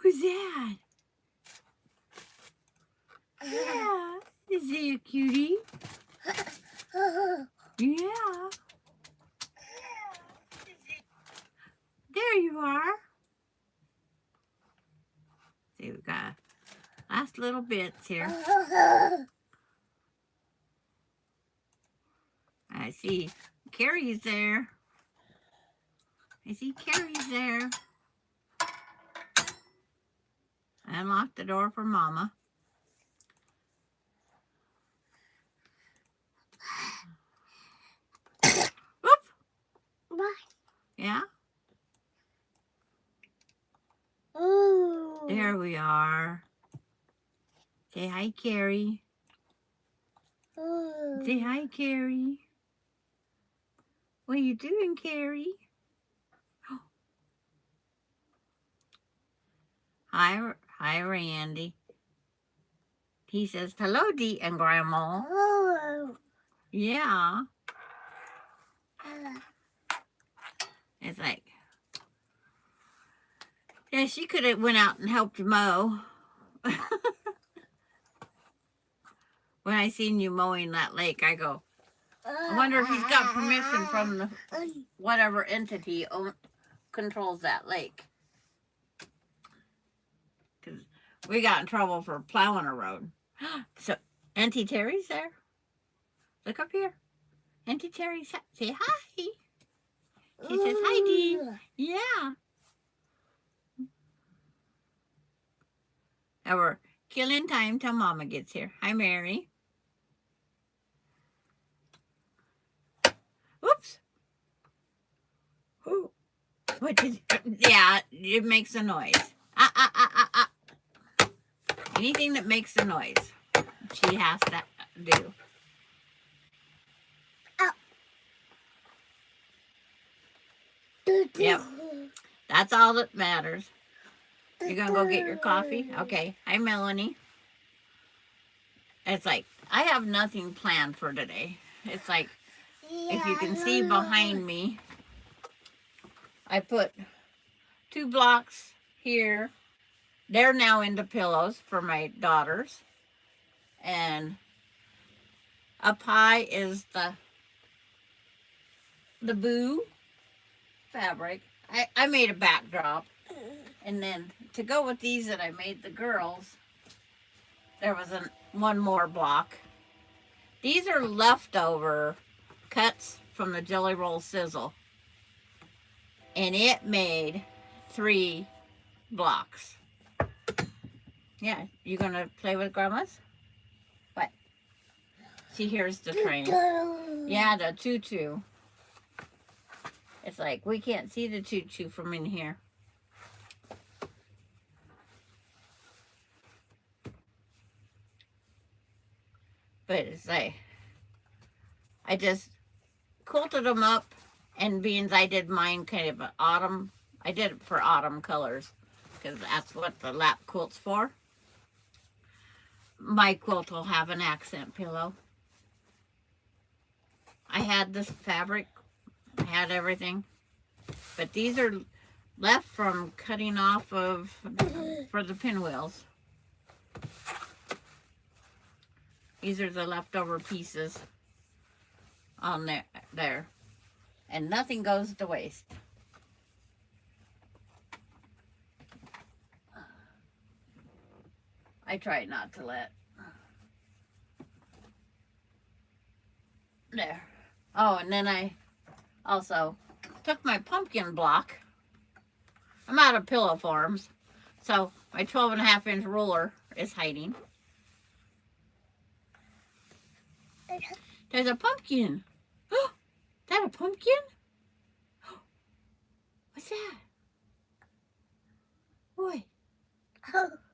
Who's that? Yeah. Is he a cutie? Yeah. There you are. See, we got last little bits here. I see Carrie's there. I see Carrie's there. Unlock the door for Mama. Whoop! Yeah? There we are. Say hi, Carrie. Say hi, Carrie. What are you doing, Carrie? Hi, Randy. He says, hello, Dee and Grandma. Yeah. It's like, yeah, she could have went out and helped mow. When I seen you mowing that lake, I go, I wonder if he's got permission from the whatever entity controls that lake. Because we got in trouble for plowing a road. So, Auntie Terry's there. Look up here. Auntie Terry, say hi. She says, hi, Dee. Yeah. Now we're killing time till Mama gets here. Hi, Mary. Whoops. Ooh. What did, yeah, it makes a noise. Anything that makes a noise, she has to do. Yep. That's all that matters. You're going to go get your coffee? Okay. Hi, Melanie. It's like, I have nothing planned for today. It's like, if you can see behind me, I put 2 blocks here. They're now into pillows for my daughters. And up high is the boo fabric. I made a backdrop. And then to go with these that I made the girls, there was one more block. These are leftover cuts from the Jelly Roll Sizzle. And it made 3 blocks. Yeah, you gonna play with Grandma's? What? See, here's the train. Yeah, the choo-choo. It's like, we can't see the choo-choo from in here. But it's like, I just quilted them up, and being I did mine kind of autumn, I did it for autumn colors, because that's what the lap quilt's for. My quilt will have an accent pillow. I had this fabric, I had everything, but these are left from cutting off of for the pinwheels. These are the leftover pieces on there. And nothing goes to waste. I try not to let. There. Oh, and then I also took my pumpkin block. I'm out of pillow forms, so my 12.5-inch ruler is hiding. There's a pumpkin. Oh, is that a pumpkin? What's that? Boy.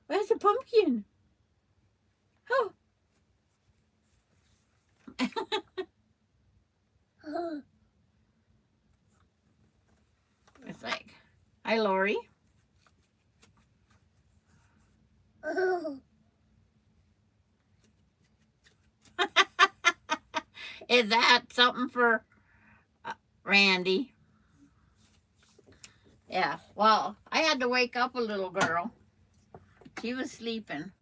Where's a pumpkin? Oh. It's like, hi, Lori. Is that something for Randy? Yeah, well, I had to wake up a little girl. She was sleeping.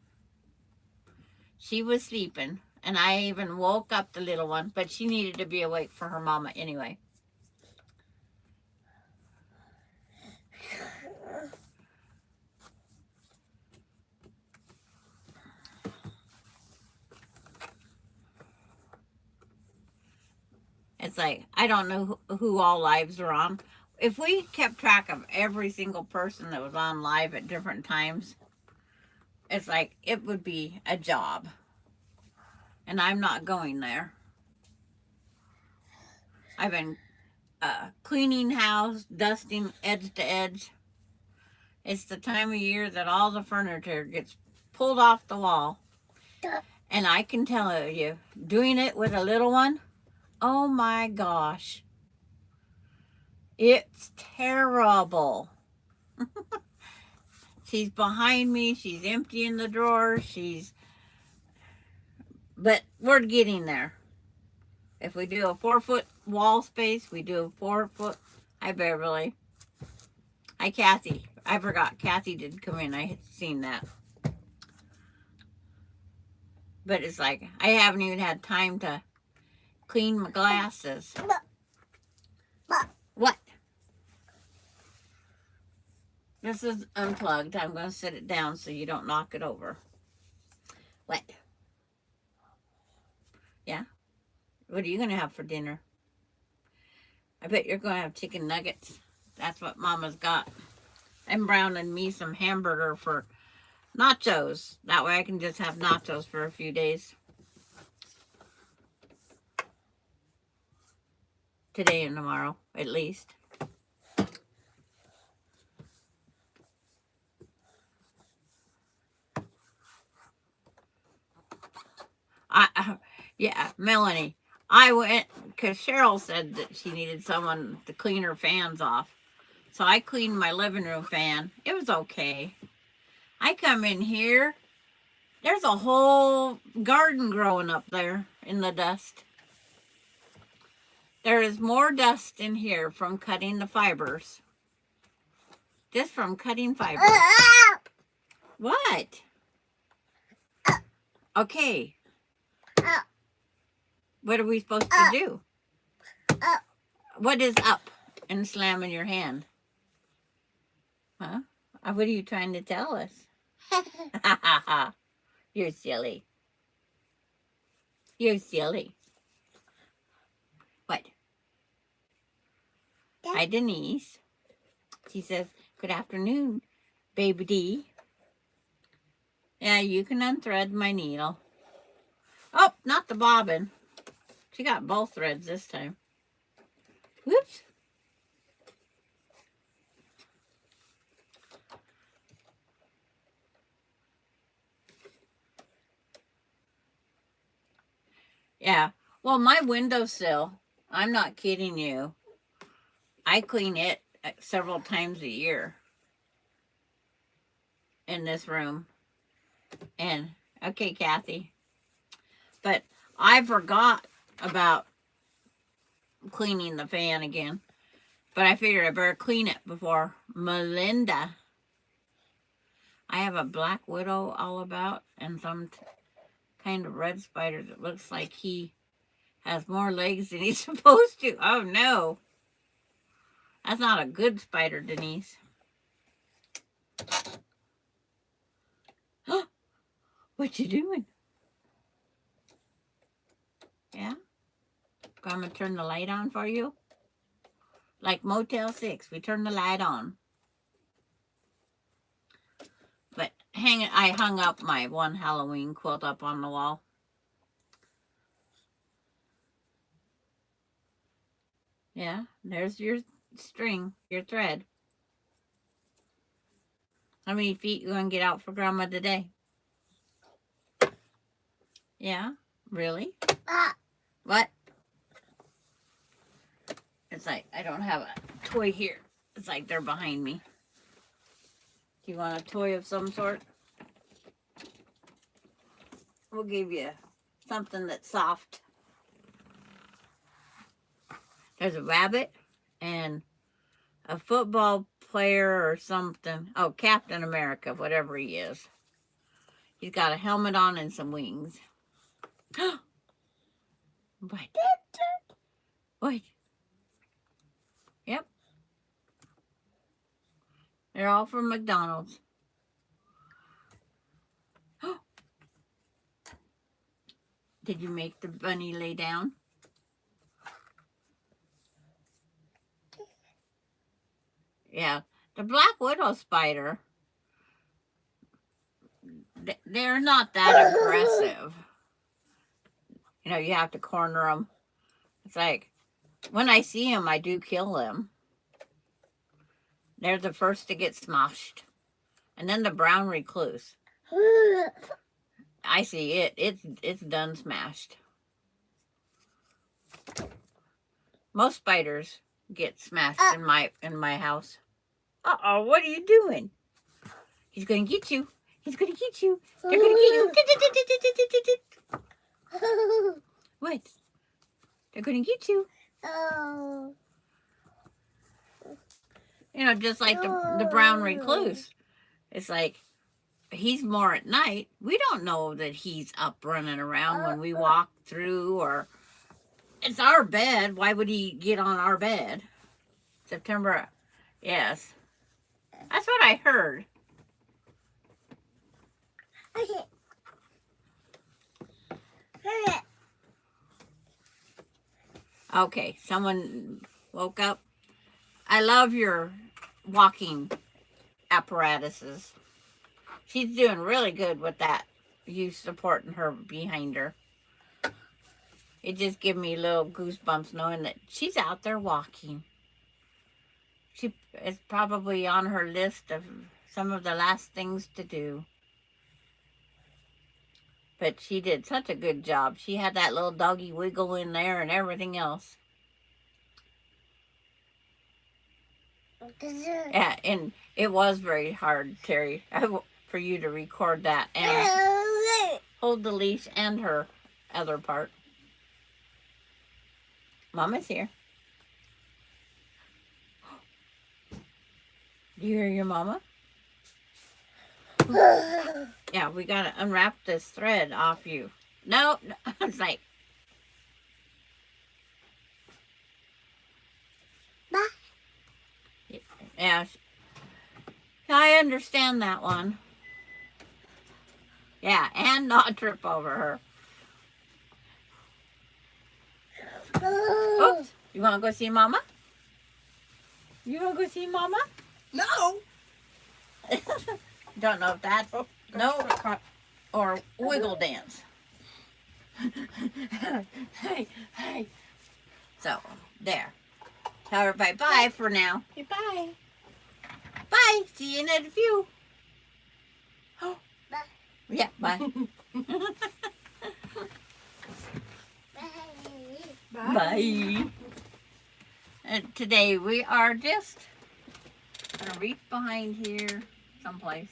She was sleeping. And I even woke up the little one, but she needed to be awake for her mama anyway. It's like, I don't know who all lives are on. If we kept track of every single person that was on live at different times, it's like, it would be a job. And I'm not going there. I've been cleaning house, dusting edge to edge. It's the time of year that all the furniture gets pulled off the wall. And I can tell you, doing it with a little one, oh my gosh, it's terrible. She's behind me. She's emptying the drawers. But we're getting there. If we do a 4-foot wall space, we do a 4-foot. Hi, Beverly. Hi, Kathy. I forgot. Kathy did come in. I had seen that. But it's like, I haven't even had time to clean my glasses. What? This is unplugged. I'm going to set it down so you don't knock it over. What? Yeah? What are you going to have for dinner? I bet you're going to have chicken nuggets. That's what Mama's got. I'm browning me some hamburger for nachos. That way I can just have nachos for a few days. Today and tomorrow, at least. Yeah, Melanie. I went, because Cheryl said that she needed someone to clean her fans off. So I cleaned my living room fan. It was okay. I come in here. There's a whole garden growing up there in the dust. There is more dust in here from cutting the fibers. Just from cutting fibers. What? Okay. What are we supposed to do? What is up and slamming your hand? Huh? What are you trying to tell us? You're silly. You're silly. What? Hi, Denise. She says, good afternoon, baby D. Yeah, you can unthread my needle. Oh, not the bobbin. She got both threads this time. Whoops. Yeah. Well, my windowsill, I'm not kidding you. I clean it several times a year in this room. And, okay, Kathy. But I forgot about cleaning the fan again. But I figured I better clean it before Melinda. I have a black widow all about and some kind of red spider that looks like he has more legs than he's supposed to. Oh no. That's not a good spider, Denise. What you doing? Yeah? I'm gonna turn the light on for you. Like Motel 6, we turn the light on. But I hung up my one Halloween quilt up on the wall. Yeah, there's your string, your thread. How many feet you gonna get out for Grandma today? Yeah, really? What? It's like I don't have a toy here. It's like they're behind me. Do you want a toy of some sort? We'll give you something that's soft. There's a rabbit and a football player or something. Oh, Captain America, whatever he is. He's got a helmet on and some wings. What? What? Yep. They're all from McDonald's. Did you make the bunny lay down? Yeah. The Black Widow spider, they're not that aggressive. You know, you have to corner them. It's like, when I see them, I do kill them. They're the first to get smashed. And then the brown recluse. I see it. It's done smashed. Most spiders get smashed in my house. Uh-oh, what are you doing? He's gonna get you. He's gonna get you. They're gonna get you. What? They're gonna get you. Oh. You know, just like the brown recluse. It's like, he's more at night. We don't know that he's up running around when we walk through, or it's our bed. Why would he get on our bed? September, yes. That's what I heard. Okay, someone woke up. I love your walking apparatuses. She's doing really good with that. You supporting her behind her. It just gives me little goosebumps knowing that she's out there walking. She is probably on her list of some of the last things to do. But she did such a good job. She had that little doggy wiggle in there and everything else. Yeah, and it was very hard, Terry, for you to record that and hold the leash and her other part. Mama's here. Do you hear your mama? Yeah, we gotta unwrap this thread off you. No, it's like. Yeah, I understand that one. Yeah, and not trip over her. Oops. You want to go see Mama? You want to go see Mama? No. Don't know if that's no or wiggle dance. Hey, hey. So, there. Tell everybody bye for now. Okay, bye. Bye. See you in a few. Oh, bye. Yeah, bye. Bye. Bye. And today we are just going to reach behind here someplace.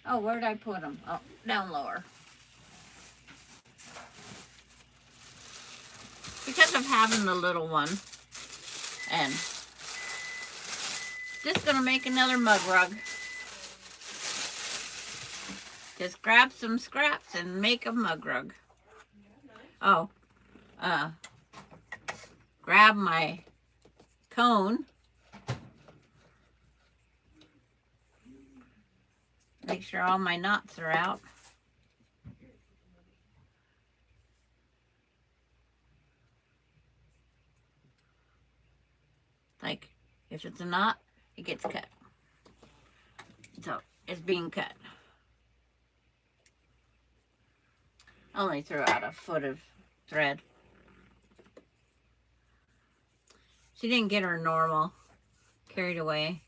Oh, where did I put them? Oh, down lower. Because of having the little one. And just going to make another mug rug. Just grab some scraps and make a mug rug. Oh, grab my cone. Make sure all my knots are out. Like, if it's a knot, it gets cut. So, it's being cut. Only threw out a foot of thread. She didn't get her normal. Carried away.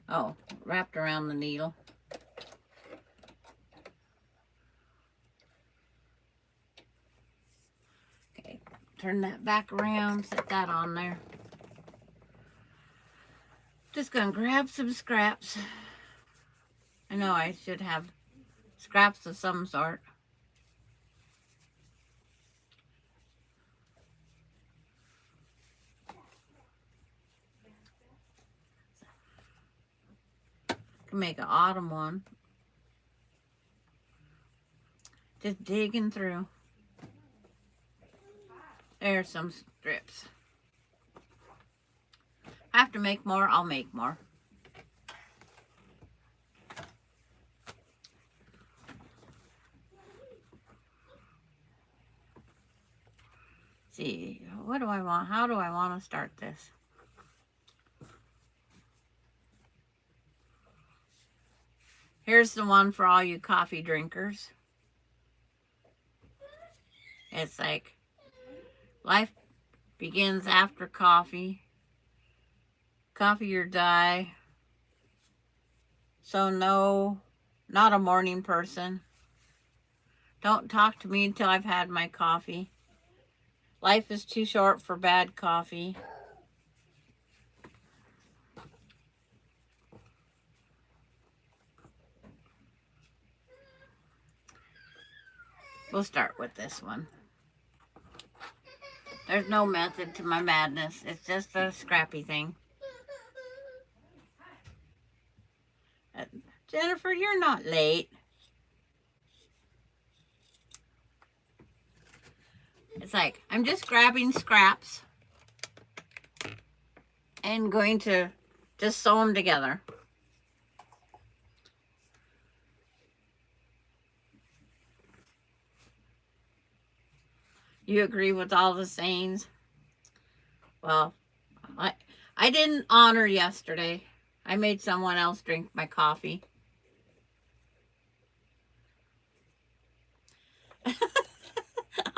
Oh, wrapped around the needle. Okay, turn that back around, set that on there. Just gonna grab some scraps. I know I should have scraps of some sort. can make an autumn one. Just digging through. There's some strips. I have to make more, I'll make more. See, what do I want? How do I want to start this? Here's the one for all you coffee drinkers. It's like, life begins after coffee. Coffee or die. So no, not a morning person. Don't talk to me until I've had my coffee. Life is too short for bad coffee. We'll start with this one. There's no method to my madness. It's just a scrappy thing. Jennifer, you're not late. It's like, I'm just grabbing scraps and going to just sew them together. You agree with all the sayings? Well, I didn't honor yesterday. I made someone else drink my coffee.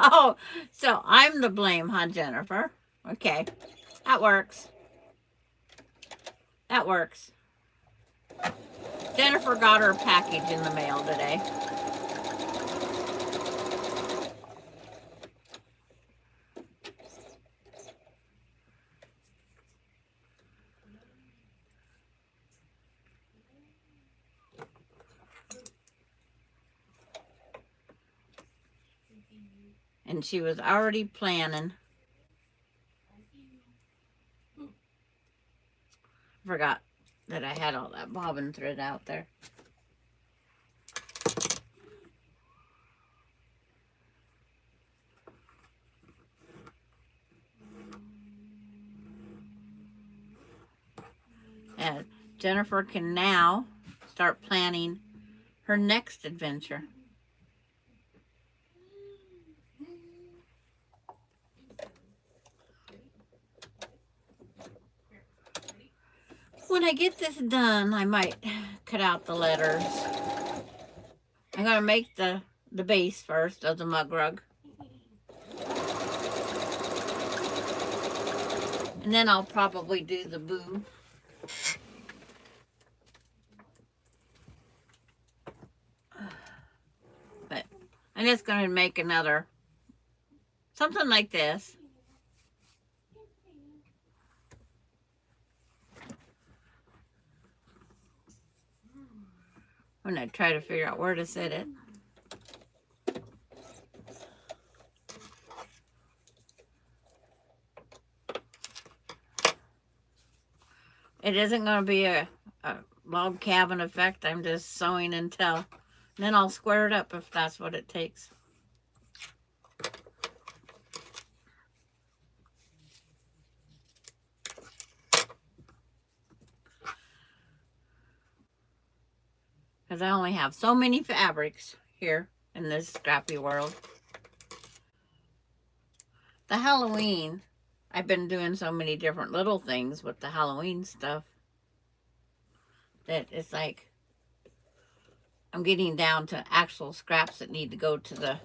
Oh, so I'm the blame, huh, Jennifer? Okay, that works. That works. Jennifer got her package in the mail today. And she was already planning. Forgot that I had all that bobbin thread out there. And Jennifer can now start planning her next adventure. When I get this done, I might cut out the letters. I'm going to make the base first of the mug rug. And then I'll probably do the boo. But I'm just going to make another, something like this. I'm going to try to figure out where to sit it. It isn't going to be a log cabin effect. I'm just sewing until, and then I'll square it up if that's what it takes. Because I only have so many fabrics here in this scrappy world. The Halloween, I've been doing so many different little things with the Halloween stuff that it's like I'm getting down to actual scraps that need to go to the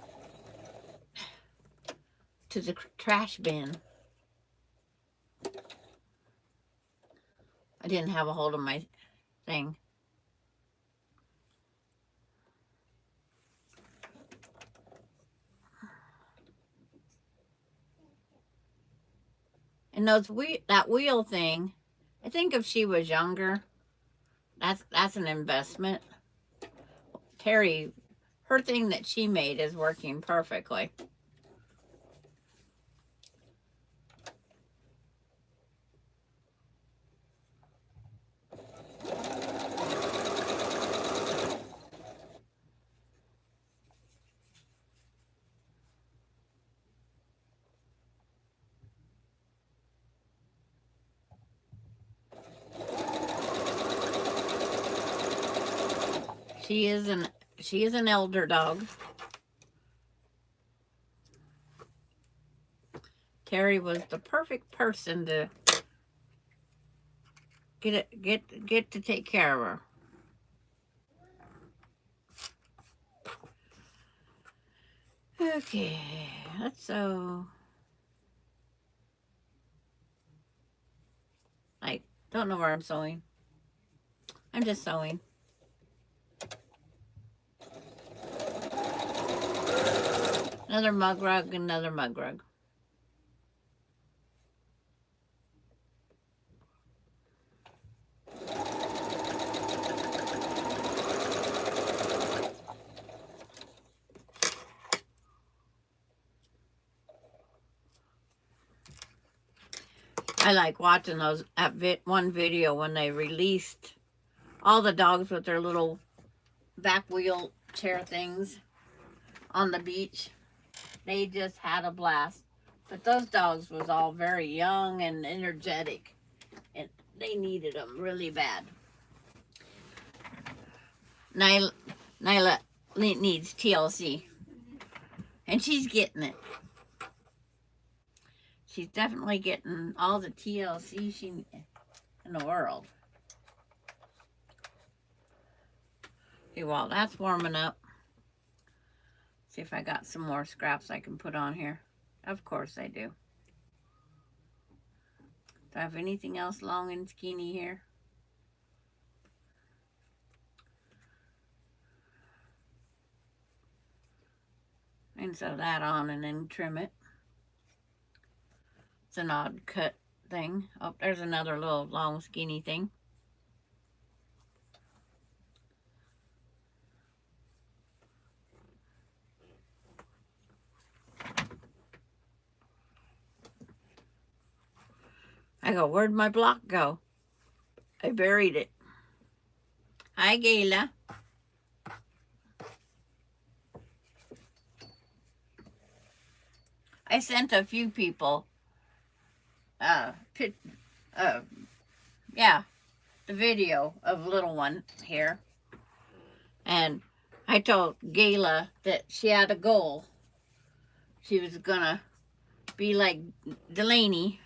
trash bin. I didn't have a hold of my thing. And that wheel thing, I think if she was younger, that's an investment. Terry, her thing that she made is working perfectly. She is an elder dog. Terry was the perfect person to get to take care of her. Okay, let's sew. I don't know where I'm sewing. I'm just sewing. Another mug rug, another mug rug. I like watching those one video when they released all the dogs with their little back wheelchair things on the beach. They just had a blast. But those dogs was all very young and energetic, and they needed them really bad. Nyla needs TLC, and she's getting it. She's definitely getting all the TLC in the world. Okay, well, that's warming up. See if I got some more scraps I can put on here. Of course I do. Do I have anything else long and skinny here? And sew that on and then trim it. It's an odd cut thing. Oh, there's another little long skinny thing. I go, where'd my block go? I buried it. Hi, Gayla. I sent a few people, yeah, the video of little one here. And I told Gayla that she had a goal. She was gonna be like Delaney,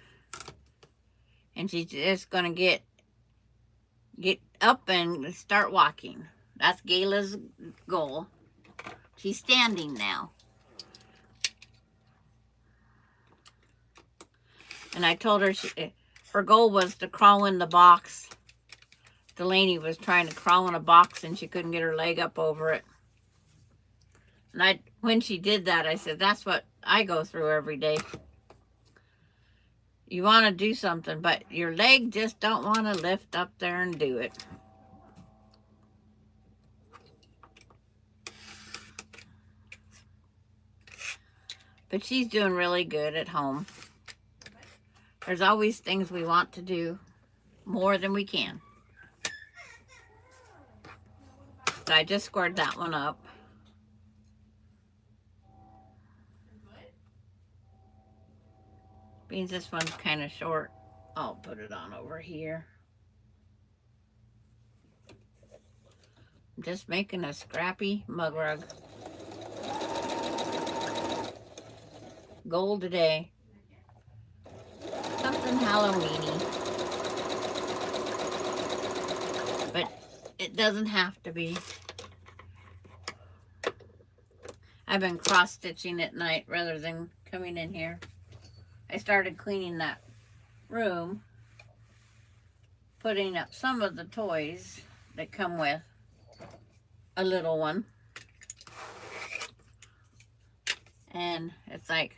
and she's just gonna get up and start walking. That's Gayla's goal. She's standing now. And I told her her goal was to crawl in the box. Delaney was trying to crawl in a box and she couldn't get her leg up over it. And when she did that, I said, that's what I go through every day. You want to do something, but your leg just don't want to lift up there and do it. But she's doing really good at home. There's always things we want to do more than we can. So I just squared that one up. Means this one's kind of short, I'll put it on over here. I'm just making a scrappy mug rug. Goal today. Something Halloween-y. But it doesn't have to be. I've been cross-stitching at night rather than coming in here. I started cleaning that room, putting up some of the toys that come with a little one. And it's like,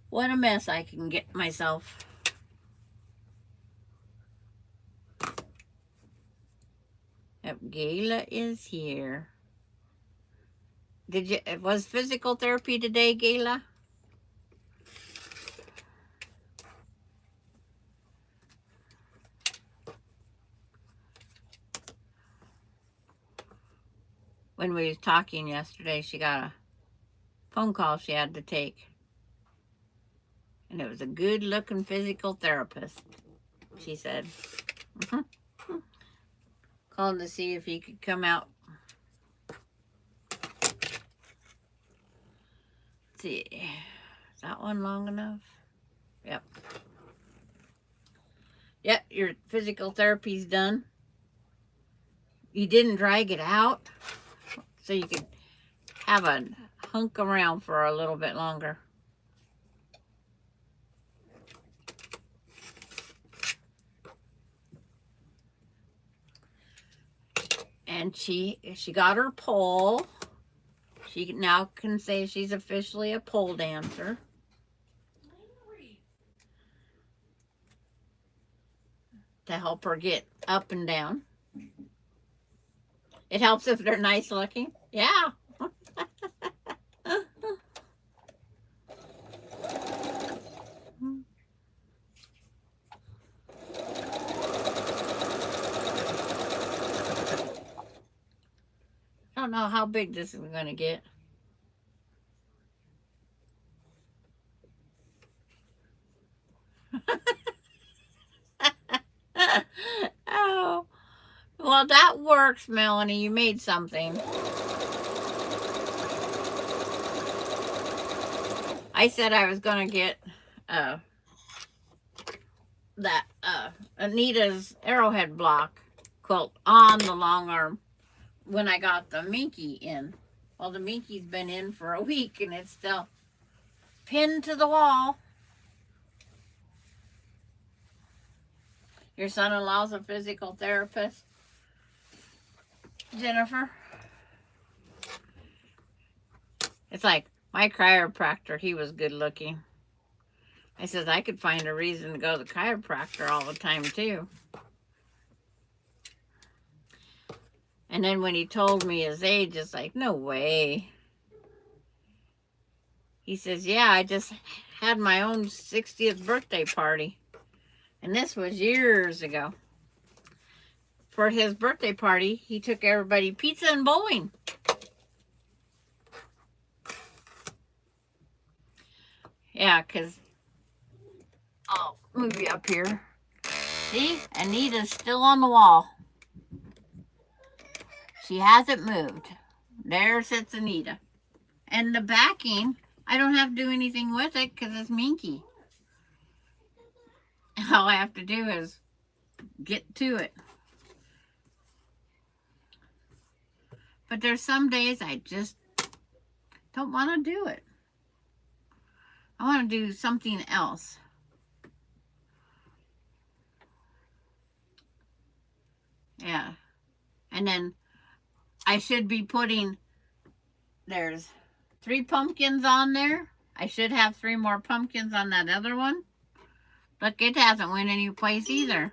what a mess I can get myself. Yep, Gayla is here. Was physical therapy today, Gayla? When we was talking yesterday, she got a phone call she had to take. And it was a good-looking physical therapist, she said. Calling to see if he could come out. Let's see. Is that one long enough? Yep. Yep, your physical therapy's done. You didn't drag it out, so you could have a hunk around for a little bit longer. And she got her pole. She now can say she's officially a pole dancer. To help her get up and down. It helps if they're nice looking. Yeah. I don't know how big this is going to get. Oh, well, that works, Melanie. You made something. I said I was going to get that Anita's Arrowhead block quilt on the long arm when I got the Minky in. Well, the Minky's been in for a week and it's still pinned to the wall. Your son-in-law's a physical therapist, Jennifer. It's like my chiropractor, he was good looking. I said I could find a reason to go to the chiropractor all the time too. And then when he told me his age, it's like, no way. He says, yeah, I just had my own 60th birthday party. And this was years ago. For his birthday party, he took everybody pizza and bowling. Yeah, because I'll move you up here. See, Anita's still on the wall. She hasn't moved. There sits Anita. And the backing, I don't have to do anything with it because it's Minky. All I have to do is get to it. But there's some days I just don't want to do it. I want to do something else. Yeah. And then I should be putting, there's 3 pumpkins on there. I should have 3 more pumpkins on that other one. Look, it hasn't went any place either.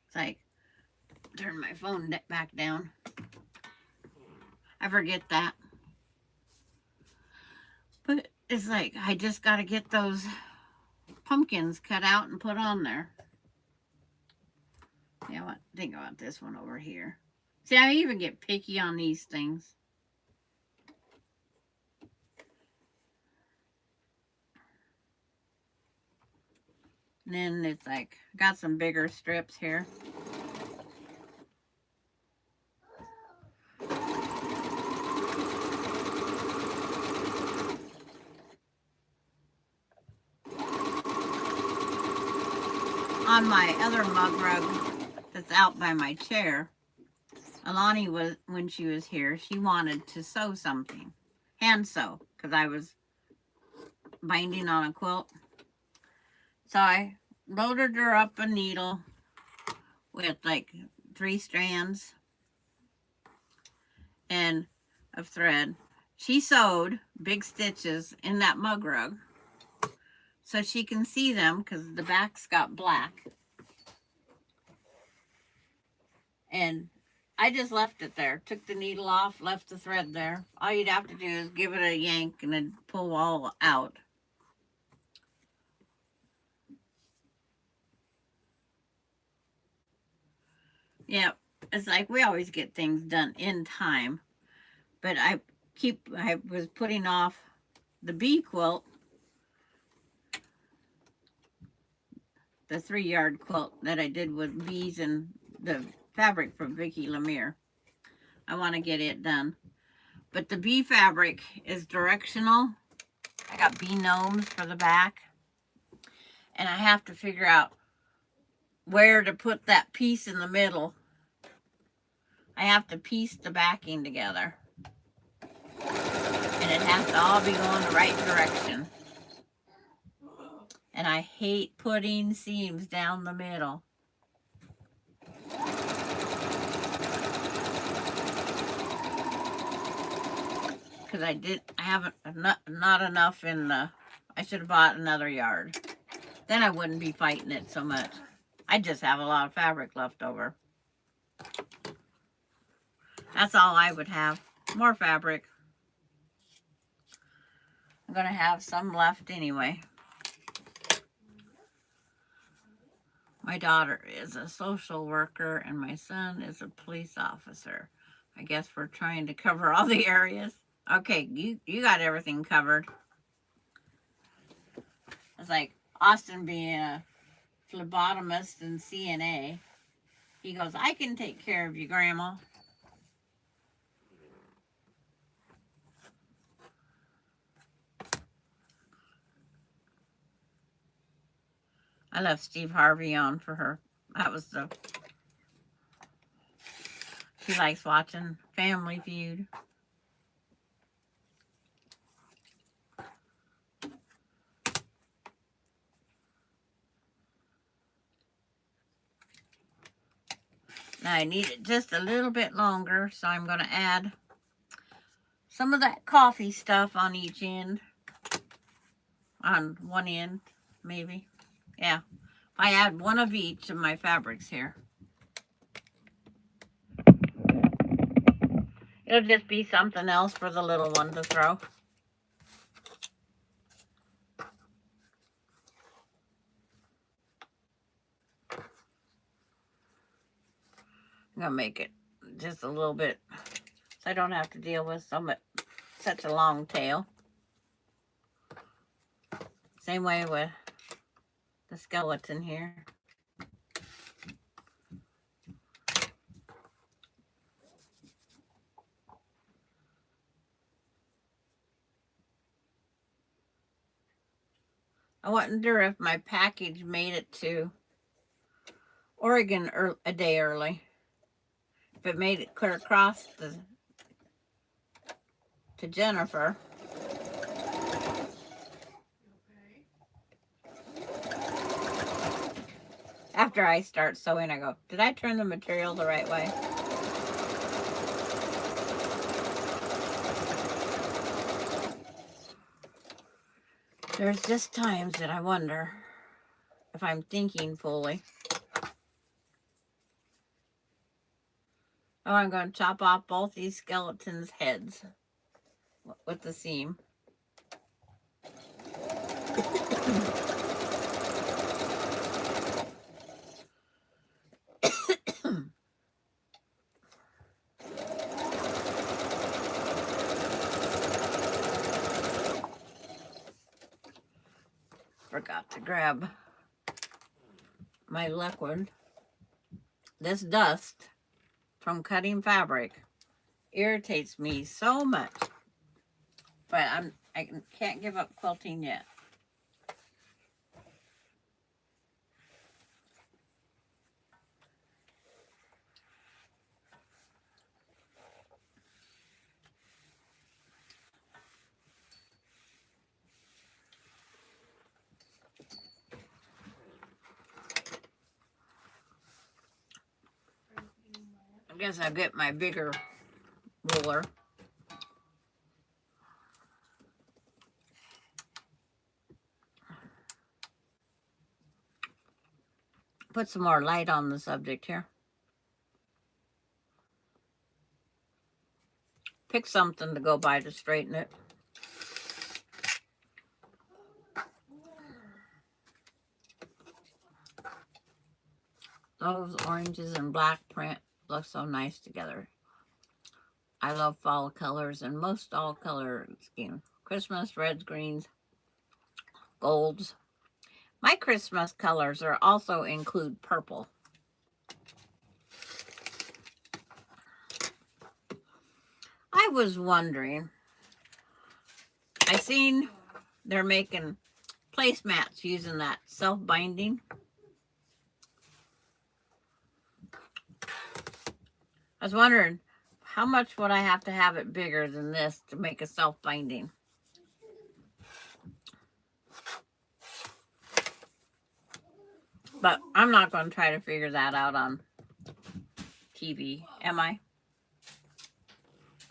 It's like, turn my phone back down. I forget that. But it's like, I just got to get those pumpkins cut out and put on there. Yeah, what? Think about this one over here. See, I even get picky on these things. And then it's like, got some bigger strips here. On my other mug rug that's out by my chair, Alani was, when she was here, she wanted to sew something. Hand sew, because I was binding on a quilt. So I loaded her up a needle with like 3 strands and of thread. She sewed big stitches in that mug rug so she can see them because the back's got black. And I just left it there. Took the needle off, left the thread there. All you'd have to do is give it a yank and then pull all out. Yep. it's like we always get things done in time, but I was putting off the bee quilt, the 3-yard quilt that I did with bees and the fabric from Vicki Lemire. I want to get it done. But the bee fabric is directional. I got bee gnomes for the back. And I have to figure out where to put that piece in the middle. I have to piece the backing together. And it has to all be going the right direction. And I hate putting seams down the middle. Because I haven't, not enough in the, I should have bought another yard. Then I wouldn't be fighting it so much. I just have a lot of fabric left over. That's all I would have. More fabric. I'm going to have some left anyway. My daughter is a social worker and my son is a police officer. I guess we're trying to cover all the areas. Okay, you got everything covered. It's like Austin being a phlebotomist and CNA. He goes, I can take care of you, Grandma. I left Steve Harvey on for her. That was she likes watching Family Feud. Now I need it just a little bit longer, so I'm going to add some of that coffee stuff on each end. On one end, maybe. Yeah. I add one of each of my fabrics here. It'll just be something else for the little one to throw. I'm going to make it just a little bit so I don't have to deal with such a long tail. Same way with the skeleton here. I wonder if my package made it to Oregon a day early. If it made it clear across to Jennifer. After I start sewing, I go, did I turn the material the right way? There's just times that I wonder if I'm thinking fully. Oh, I'm going to chop off both these skeletons' heads with the seam. Forgot to grab my liquid. This dust from cutting fabric irritates me so much, but I can't give up quilting yet. I guess I'll get my bigger ruler. Put some more light on the subject here. Pick something to go by to straighten it. Those oranges and black print looks so nice together. I love fall colors and most all color scheme. Christmas, reds, greens, golds. My Christmas colors are also include purple. I was wondering, I seen they're making placemats using that self-binding. I was wondering, how much would I have to have it bigger than this to make a self-binding? But I'm not going to try to figure that out on TV, am I?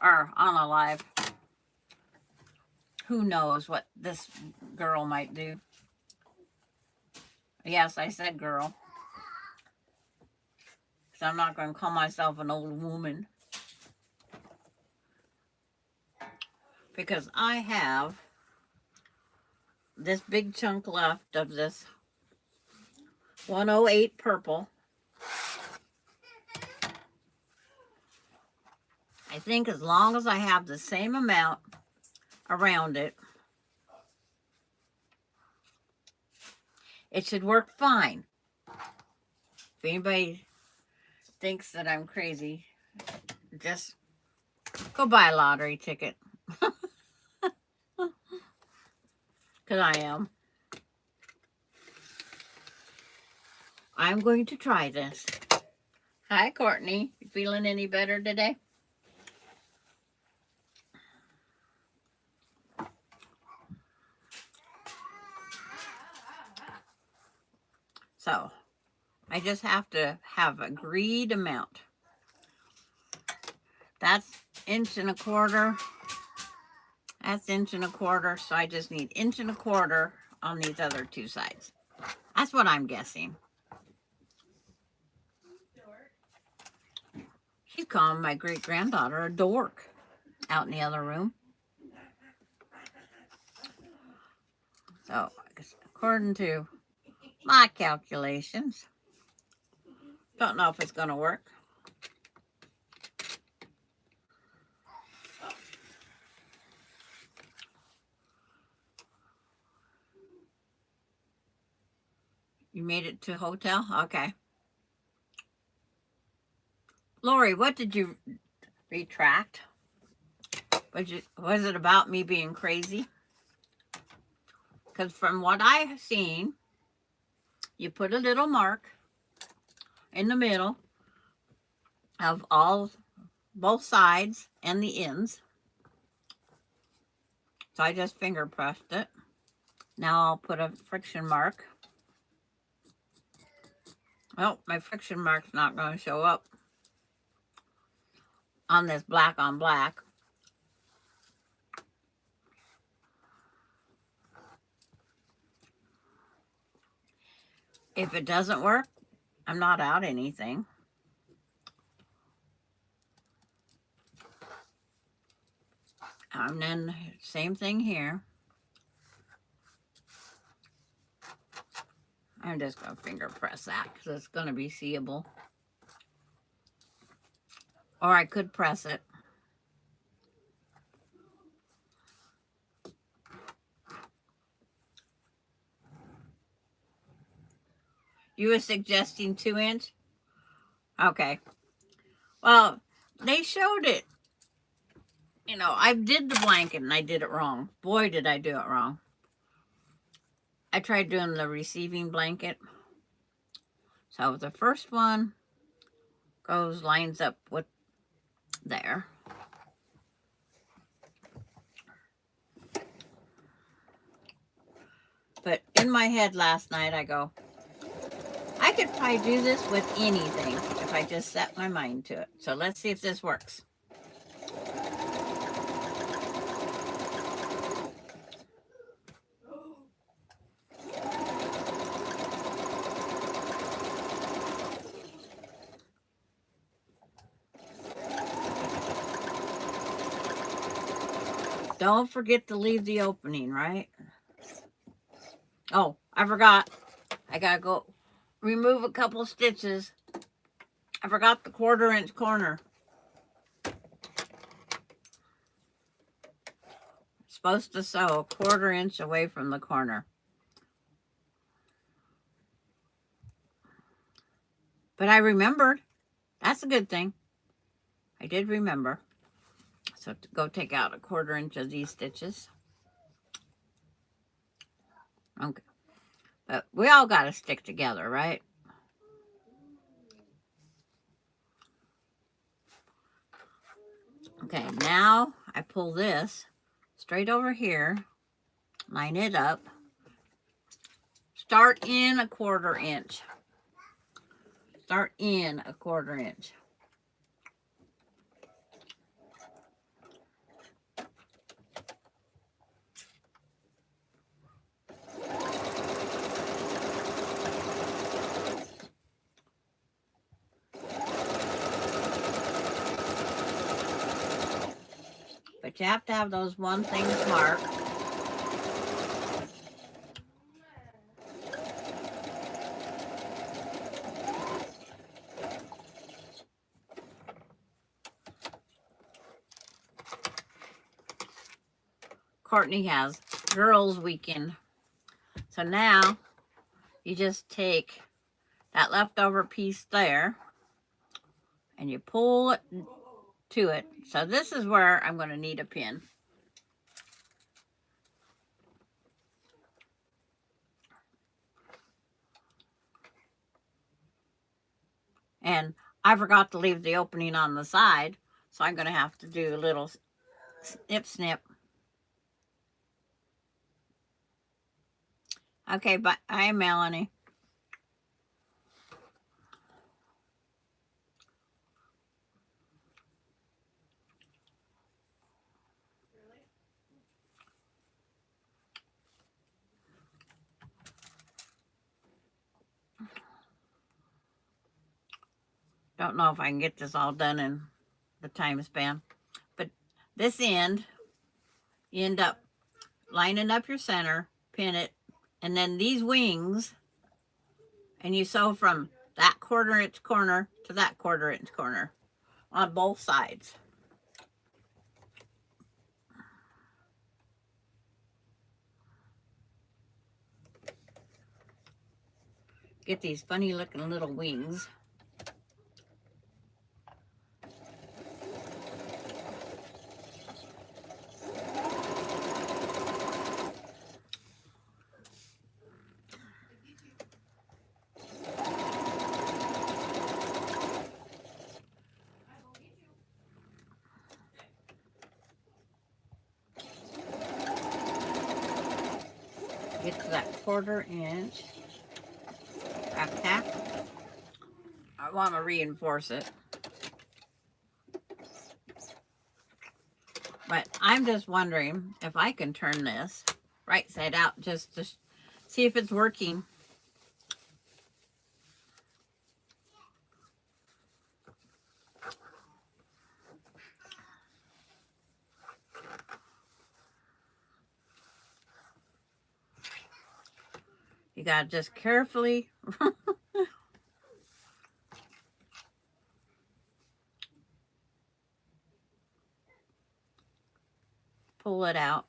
Or on a live. Who knows what this girl might do? Yes, I said girl. So I'm not going to call myself an old woman. Because I have this big chunk left of this 108 purple. I think as long as I have the same amount around it, it should work fine. If anybody thinks that I'm crazy, just go buy a lottery ticket. Because I am. I'm going to try this. Hi, Courtney. You feeling any better today? So, I just have to have agreed amount. That's 1.25 inches. That's 1.25 inches. So I just need 1.25 inches on these other two sides. That's what I'm guessing. She's calling my great-granddaughter a dork out in the other room. So, according to my calculations, don't know if it's going to work. You made it to a hotel? Okay. Lori, what did you retract? Was it about me being crazy? Because from what I have seen, you put a little mark in the middle of both sides and the ends. So I just finger pressed it. Now I'll put a friction mark. Well, my friction mark's not going to show up on this black on black. If it doesn't work, I'm not out anything. And then same thing here. I'm just going to finger press that because it's going to be seeable. Or I could press it. You were suggesting 2 inch? Okay. Well, they showed it. You know, I did the blanket and I did it wrong. Boy, did I do it wrong. I tried doing the receiving blanket. So the first one lines up with there. But in my head last night, I go, I could probably do this with anything if I just set my mind to it. So let's see if this works. Don't forget to leave the opening, right? Oh, I forgot. I gotta go remove a couple stitches I forgot the 1/4 inch corner. Supposed to sew 1/4 inch away from the corner. But I remembered. That's a good thing. I did remember. So to go take out a 1/4 inch of these stitches. Okay. But we all got to stick together, right? Okay, now I pull this straight over here, line it up, start in a 1/4 inch. Start in a 1/4 inch. But you have to have those one things marked. Courtney has girls' weekend. So now you just take that leftover piece there and you pull it to it. So this is where I'm going to need a pin. And I forgot to leave the opening on the side, so I'm going to have to do a little snip snip. Okay, bye, Melanie. Don't know if I can get this all done in the time span. But this end, you end up lining up your center, pin it, and then these wings, and you sew from that 1/4 inch corner to that 1/4 inch corner on both sides. Get these funny looking little wings. Get to that 1/4 inch. Back tack. I want to reinforce it. But I'm just wondering if I can turn this right side out just to see if it's working. You gotta just carefully pull it out.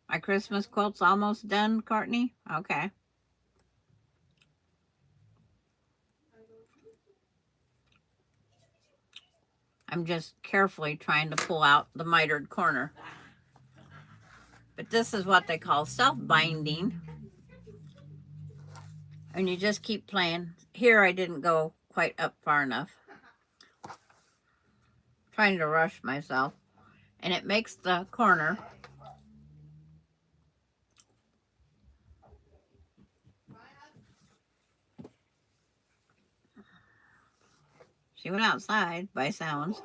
My Christmas quilt's almost done, Courtney? Okay. I'm just carefully trying to pull out the mitered corner. But this is what they call self-binding. And you just keep playing. Here I didn't go quite up far enough. Trying to rush myself. And it makes the corner. She went outside by sounds.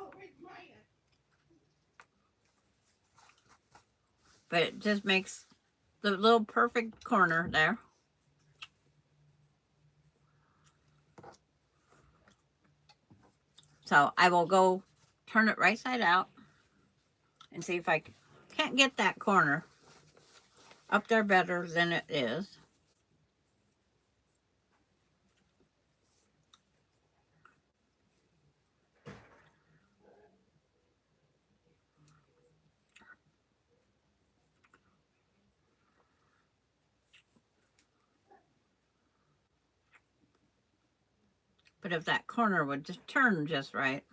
But it just makes the little perfect corner there. So I will go turn it right side out and see if I can't get that corner. up there better than it is. But if that corner would just turn just right,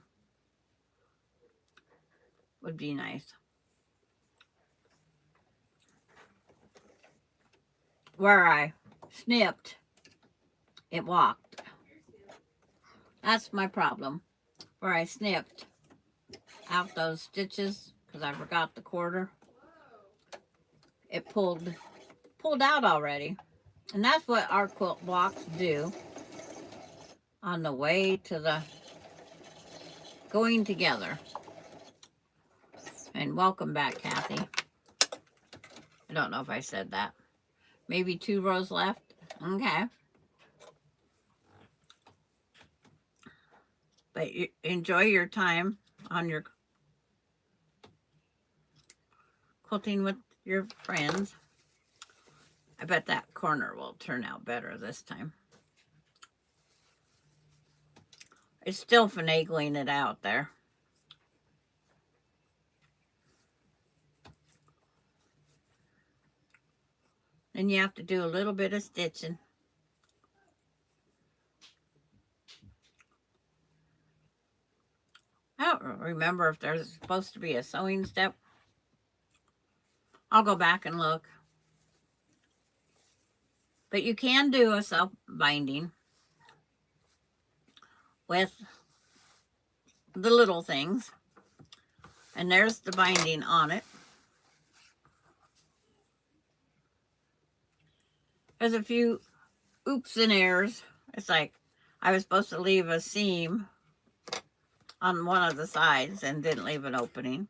would be nice. Where I snipped, it walked. That's my problem. Where I snipped out those stitches because I forgot the quarter, it pulled out already. And that's what our quilt blocks do on the way to the going together. And welcome back, Kathy. I don't know if I said that. Maybe 2 rows left. Okay. But you enjoy your time on your quilting with your friends. I bet that corner will turn out better this time. It's still finagling it out there. And you have to do a little bit of stitching. I don't remember if there's supposed to be a sewing step. I'll go back and look. But you can do a self-binding with the little things. And there's the binding on it. There's a few oops and errors. It's like I was supposed to leave a seam on one of the sides and didn't leave an opening.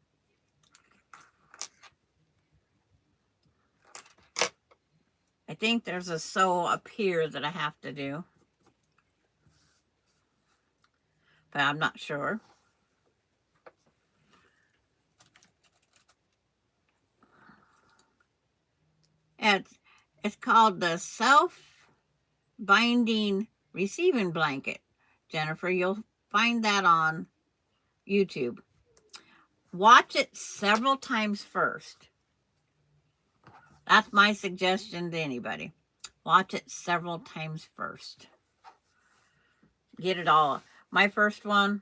I think there's a sew up here that I have to do, but I'm not sure. It's called the self-binding receiving blanket. Jennifer, you'll find that on YouTube. Watch it several times first. That's my suggestion to anybody. Watch it several times first. Get it all. My first one,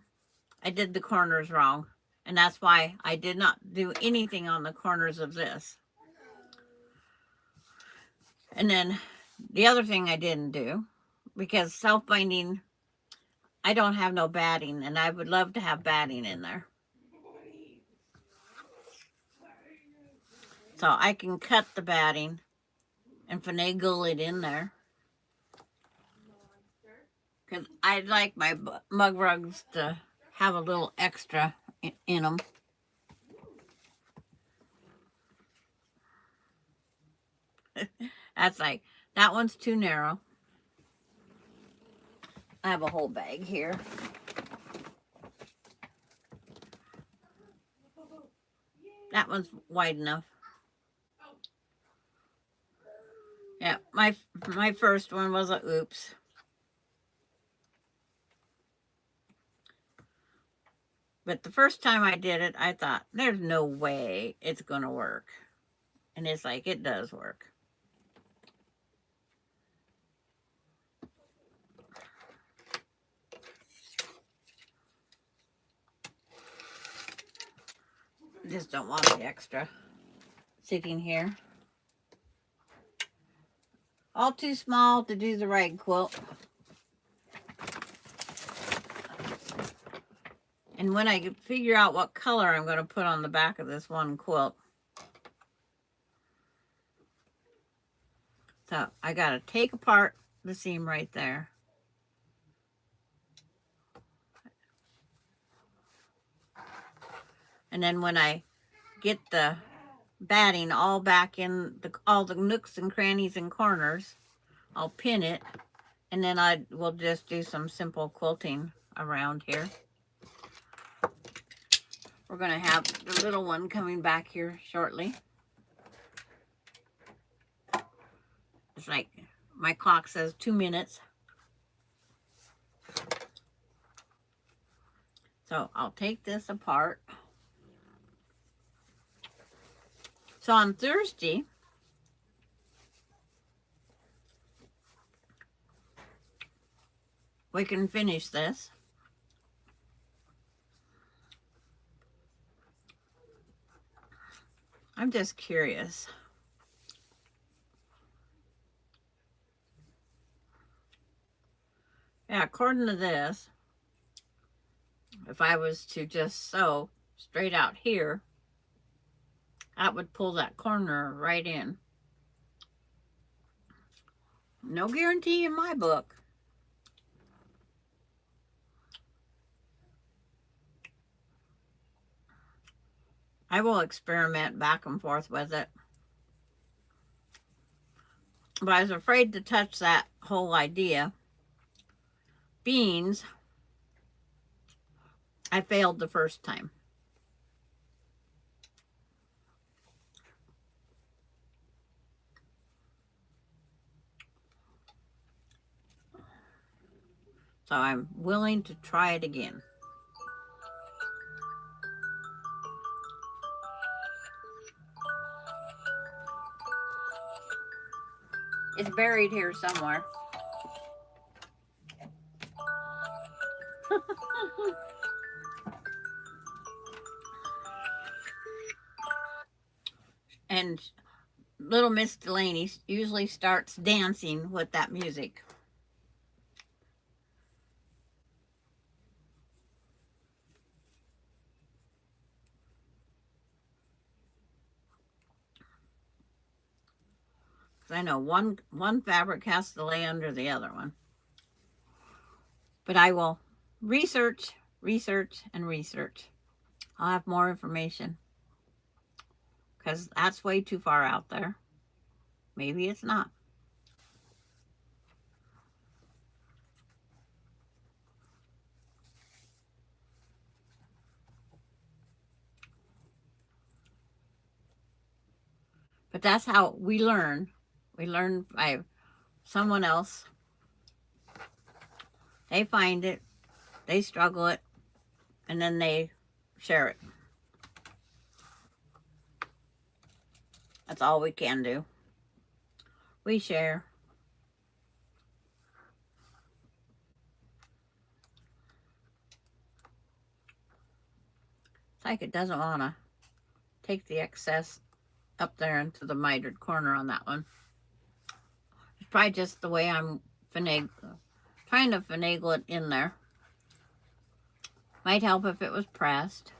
I did the corners wrong. And that's why I did not do anything on the corners of this. And then the other thing I didn't do, because self-binding, I don't have no batting, and I would love to have batting in there. So I can cut the batting and finagle it in there. Because I like my mug rugs to have a little extra in them. That's like, that one's too narrow. I have a whole bag here. That one's wide enough. Yeah, my first one was a oops. But the first time I did it, I thought, there's no way it's going to work. And it's like, it does work. Just don't want the extra sitting here. All too small to do the rag quilt. And when I figure out what color I'm going to put on the back of this one quilt, so I got to take apart the seam right there. And then when I get the batting all back in all the nooks and crannies and corners, I'll pin it, and then I will just do some simple quilting around here. We're going to have the little one coming back here shortly. It's like my clock says 2 minutes. So I'll take this apart. So on Thursday, we can finish this. I'm just curious. Yeah, according to this, if I was to just sew straight out here, that would pull that corner right in. No guarantee in my book. I will experiment back and forth with it. But I was afraid to touch that whole idea. Beans, I failed the first time. So I'm willing to try it again. It's buried here somewhere. And little Miss Delaney usually starts dancing with that music. I know one fabric has to lay under the other one. But I will research, and research. I'll have more information. Because that's way too far out there. Maybe it's not. But that's how we learn. We learn by someone else. They find it, they struggle it, and then they share it. That's all we can do. We share. It's like it doesn't want to take the excess up there into the mitered corner on that one. It's probably just the way I'm trying to finagle it in there. Might help if it was pressed.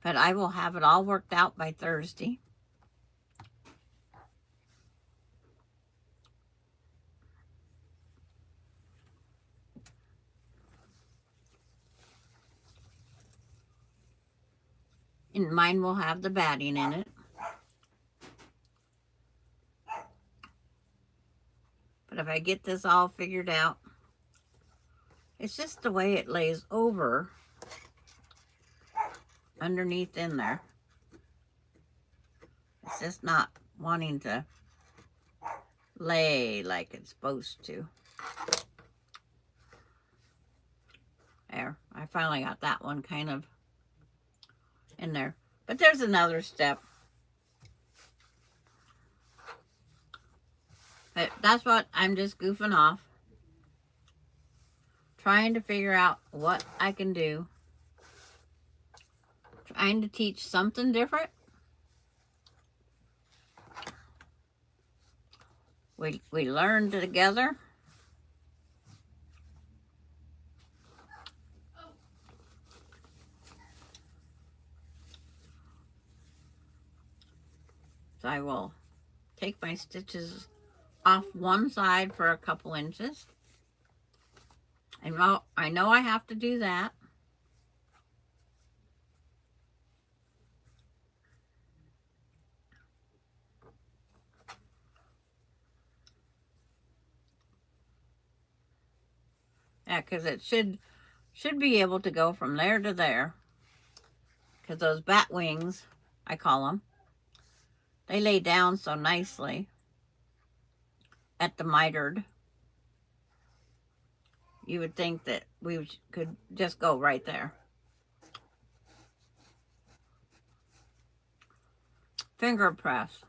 But I will have it all worked out by Thursday. And mine will have the batting in it. But if I get this all figured out, it's just the way it lays over underneath in there. It's just not wanting to lay like it's supposed to. There, I finally got that one kind of in there. But there's another step. But that's what I'm just goofing off. Trying to figure out what I can do. Trying to teach something different. We learned together. So I will take my stitches off one side for a couple inches. And I know I have to do that. Yeah, because it should be able to go from there to there. because those bat wings, I call them, they lay down so nicely at the mitered. You would think that we could just go right there. Finger press.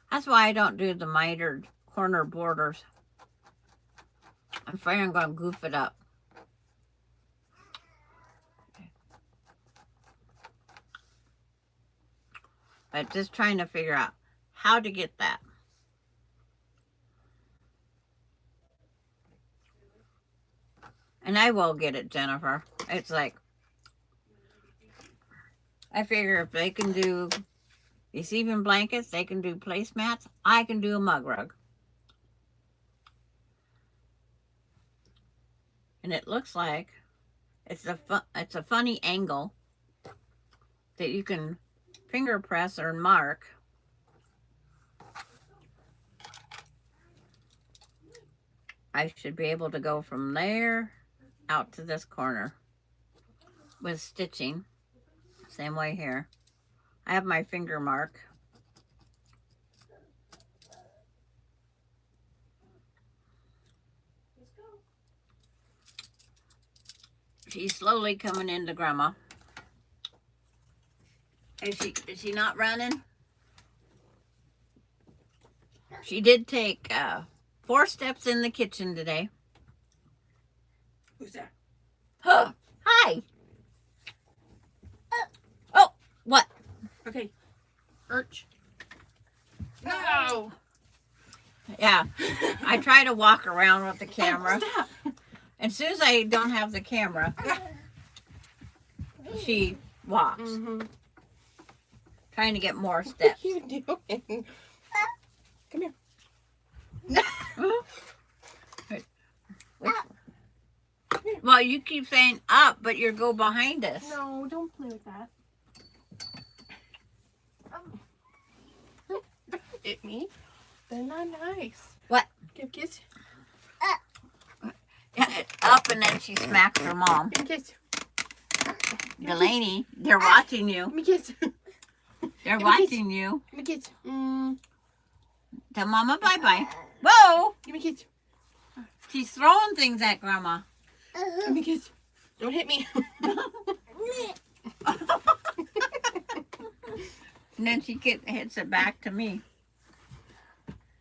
That's why I don't do the mitered corner borders. I'm afraid I'm going to goof it up. But just trying to figure out how to get that. And I will get it, Jennifer. It's like, I figure if they can do receiving blankets, they can do placemats, I can do a mug rug. And it looks like it's a funny angle that you can finger press or mark. I should be able to go from there out to this corner with stitching. Same way here. I have my finger mark. She's slowly coming into Grandma. Is she not running? She did take 4 steps in the kitchen today. Who's that? Oh, hi. Oh, what? Okay. Arch. No. Yeah, I try to walk around with the camera. Stop. As soon as I don't have the camera, she walks. Mm-hmm. Trying to get more steps. What are you doing? Come here. Well, you keep saying up, but you go behind us. No, don't play with that. Hit me. They're not nice. What? Give a kiss. Yeah, it's up, and then she smacks her mom. Give me a kiss. Delaney, they're watching you. Give me a kiss. They're Give me a kiss. watching you. Give me a kiss. Tell Mama bye-bye. Whoa! Give me a kiss. She's throwing things at Grandma. Give me a kiss. Don't hit me. And then she hits it back to me.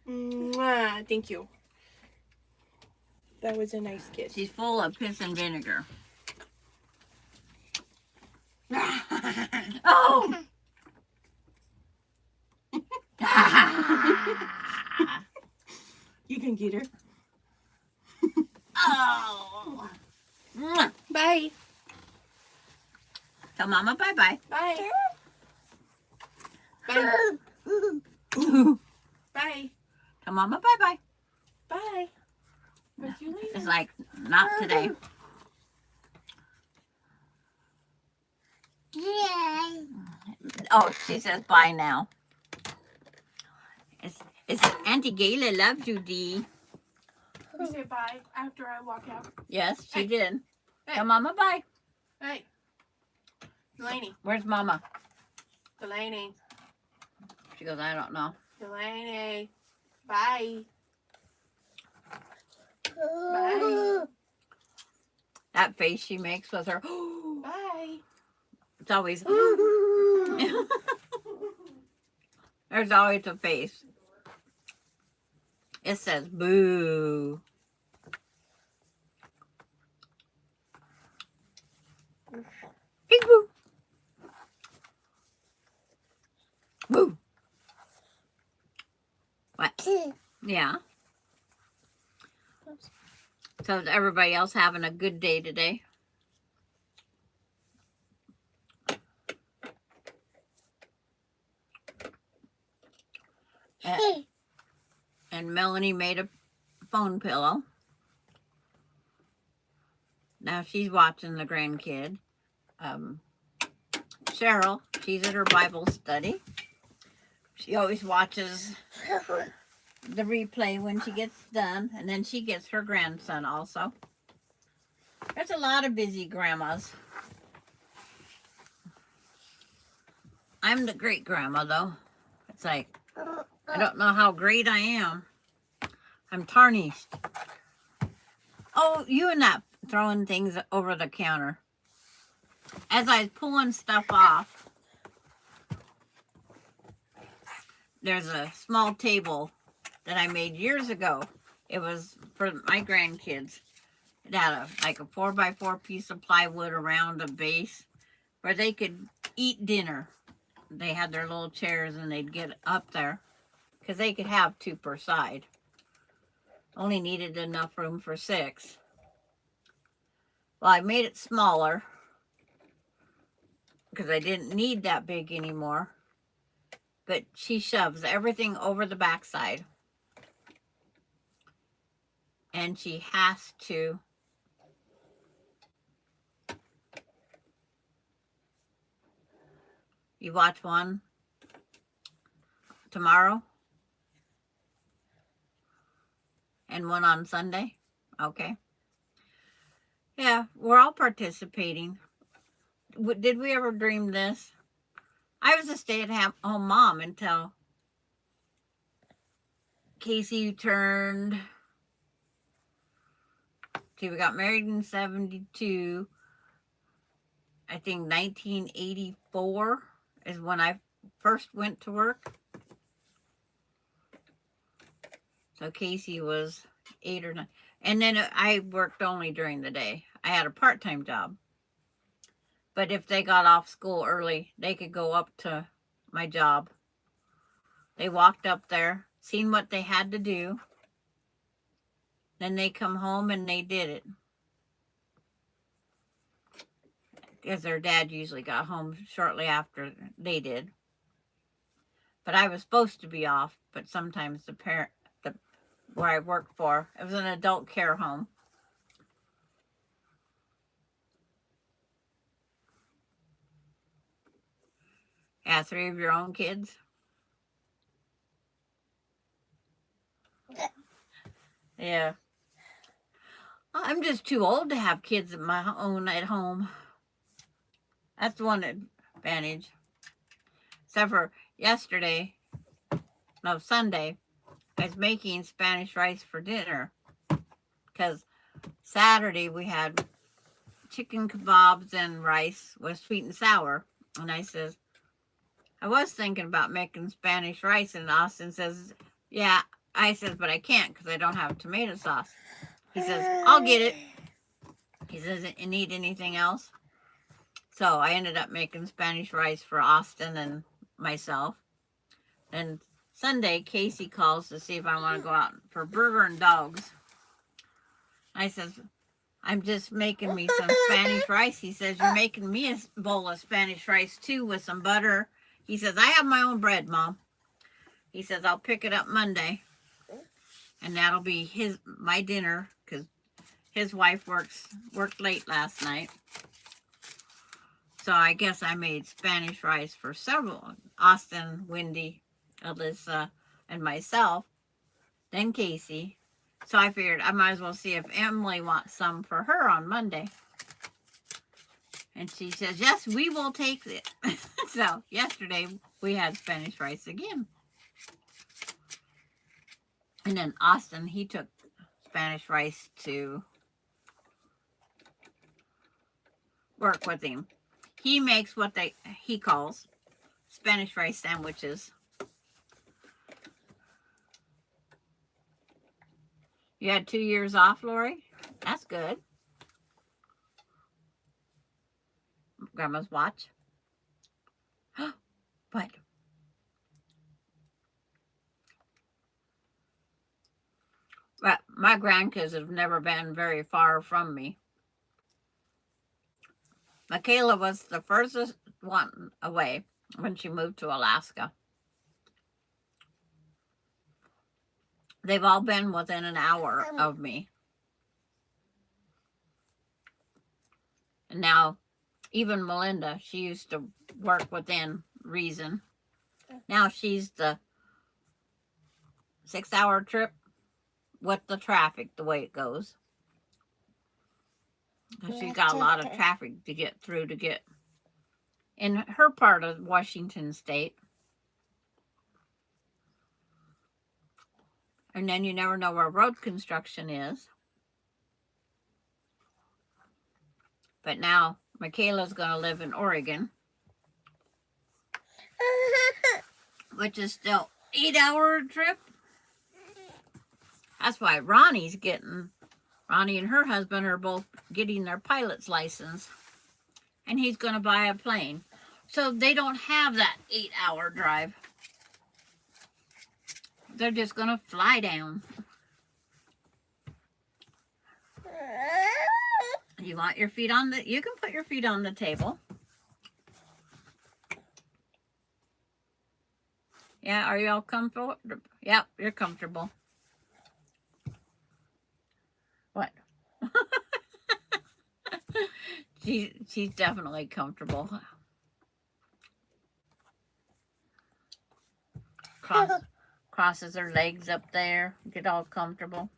Mwah, thank you. That was a nice kiss. She's full of piss and vinegar. Oh! You can get her. Oh! Mwah. Bye. Tell Mama bye-bye. Bye. Bye. Bye. Tell Mama bye-bye. Bye. Where's you leaving? It's like, not today. Oh, she says bye now. It's Auntie Gayla loves you, Dee. You say bye after I walk out. Yes, she did. Hey. Tell Mama bye. Hey. Delaney. Where's Mama? Delaney. She goes, I don't know. Delaney. Bye. Bye. That face she makes with her. Bye. It's always. There's always a face. It says boo. Big boo. Boo. What? Yeah. So is everybody else having a good day today? And Melanie made a phone pillow. Now she's watching the grandkid. Cheryl, she's at her Bible study. She always watches the replay when she gets done. And then she gets her grandson also. There's a lot of busy grandmas. I'm the great grandma, though. It's like, I don't know how great I am. I'm tarnished. Oh, you and that throwing things over the counter. As I was pulling stuff off, there's a small table that I made years ago. It was for my grandkids. It had like a 4x4 piece of plywood around a base where they could eat dinner. They had their little chairs and they'd get up there because they could have 2 per side. Only needed enough room for 6. Well, I made it smaller because I didn't need that big anymore. But she shoves everything over the backside. And she has to you watch one tomorrow and one on Sunday? Okay. Yeah, we're all participating. Did we ever dream this? I was a stay-at-home mom until Casey turned. See, we got married in 72. I think 1984 is when I first went to work. So Casey was 8 or 9. And then I worked only during the day. I had a part-time job. But if they got off school early, they could go up to my job. They walked up there, seen what they had to do. Then they come home and they did it. Because their dad usually got home shortly after they did. But I was supposed to be off, but sometimes where I worked for, it was an adult care home. Yeah, 3 of your own kids. Yeah. I'm just too old to have kids of my own at home. That's one advantage. Except for Sunday, I was making Spanish rice for dinner. Because Saturday we had chicken kebabs and rice with sweet and sour. And I says, I was thinking about making Spanish rice. And Austin says, yeah. I says, but I can't because I don't have tomato sauce. He says, I'll get it. He says, you need anything else? So I ended up making Spanish rice for Austin and myself. And Sunday, Casey calls to see if I want to go out for burger and dogs. I says, I'm just making me some Spanish rice. He says, you're making me a bowl of Spanish rice too with some butter. He says, I have my own bread, Mom. He says, I'll pick it up Monday. And that'll be my dinner because his wife worked late last night. So I guess I made Spanish rice for several. Austin, Wendy, Alyssa, and myself. Then Casey. So I figured I might as well see if Emily wants some for her on Monday. And she says, yes, we will take it. So yesterday we had Spanish rice again. And then Austin, he took Spanish rice to work with him. He makes what he calls Spanish rice sandwiches. You had 2 years off, Lori? That's good. Grandma's watch. What? But my grandkids have never been very far from me. Michaela was the furthest one away when she moved to Alaska. They've all been within an hour of me. And now, even Melinda, she used to work within reason. Now she's the 6-hour trip with the traffic, the way it goes. 'Cause she's got a lot of traffic to get through to get in her part of Washington state. And then you never know where road construction is. But now Michaela's going to live in Oregon, which is still 8-hour trip. That's why Ronnie and her husband are both getting their pilot's license. And he's going to buy a plane. So they don't have that 8-hour drive. They're just going to fly down. You want your feet on you can put your feet on the table. Yeah, are you all comfortable? Yep, you're comfortable. What? She's definitely comfortable. Crosses her legs up there, get all comfortable.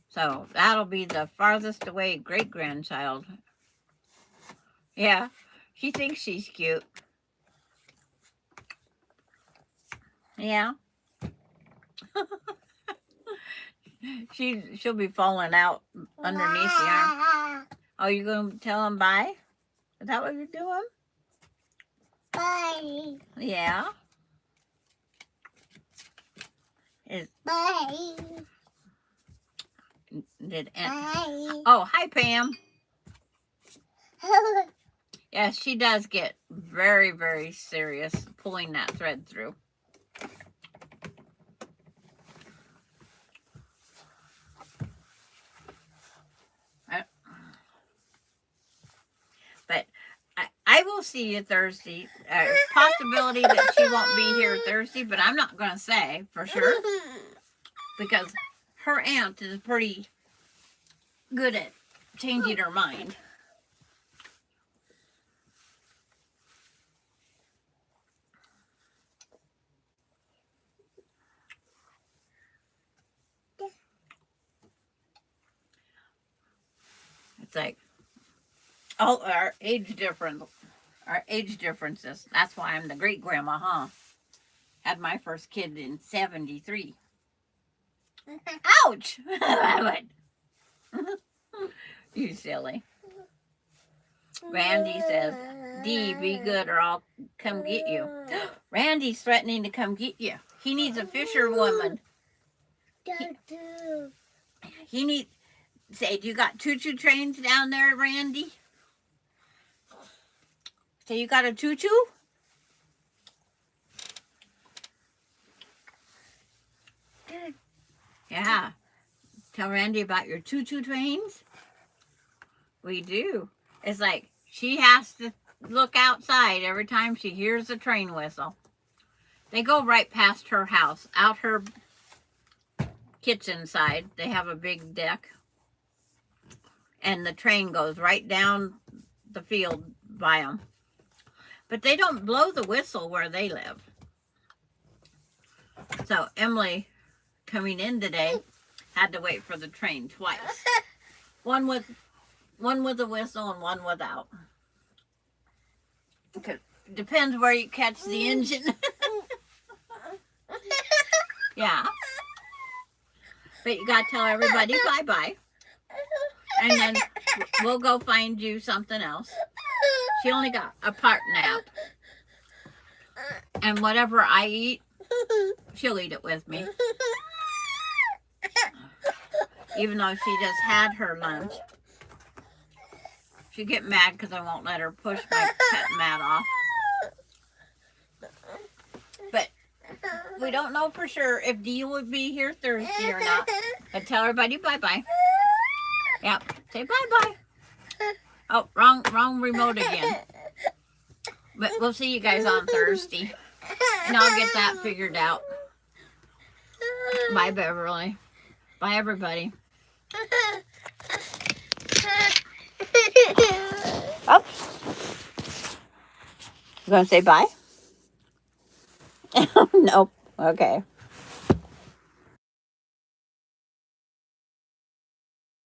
So that'll be the farthest away great-grandchild. Yeah, she thinks she's cute. Yeah. She'll be falling out underneath the arm. Oh, you going to tell them bye? Is that what you're doing? Bye. Yeah. Bye. Bye. Oh, hi, Pam. Yes, she does get very, very serious pulling that thread through. But I will see you Thursday. Possibility that she won't be here Thursday, but I'm not going to say for sure. Because her aunt is pretty good at changing her mind. It's like, oh, our age differences. That's why I'm the great grandma, huh? Had my first kid in 73. Ouch! I went, you silly. Randy says, Dee, be good or I'll come get you. Randy's threatening to come get you. He needs a fisherwoman. He needs, say, you got choo-choo trains down there, Randy? Say, you got a choo-choo? Yeah. Tell Randy about your choo-choo trains. We do. It's like she has to look outside every time she hears a train whistle. They go right past her house, out her kitchen side. They have a big deck. And the train goes right down the field by them. But they don't blow the whistle where they live. So Emily, coming in today, had to wait for the train twice. One with a whistle and one without. Because depends where you catch the engine. Yeah. But you got to tell everybody bye-bye. And then we'll go find you something else. She only got a part nap. And whatever I eat, she'll eat it with me. Even though she just had her lunch. She'll get mad because I won't let her push my pet mat off. But we don't know for sure if Dee would be here Thursday or not. But tell everybody bye-bye. Yep. Say bye-bye. Oh, wrong remote again. But we'll see you guys on Thursday. And I'll get that figured out. Bye, Beverly. Bye, everybody. Oops. You gonna say bye? Nope. Okay.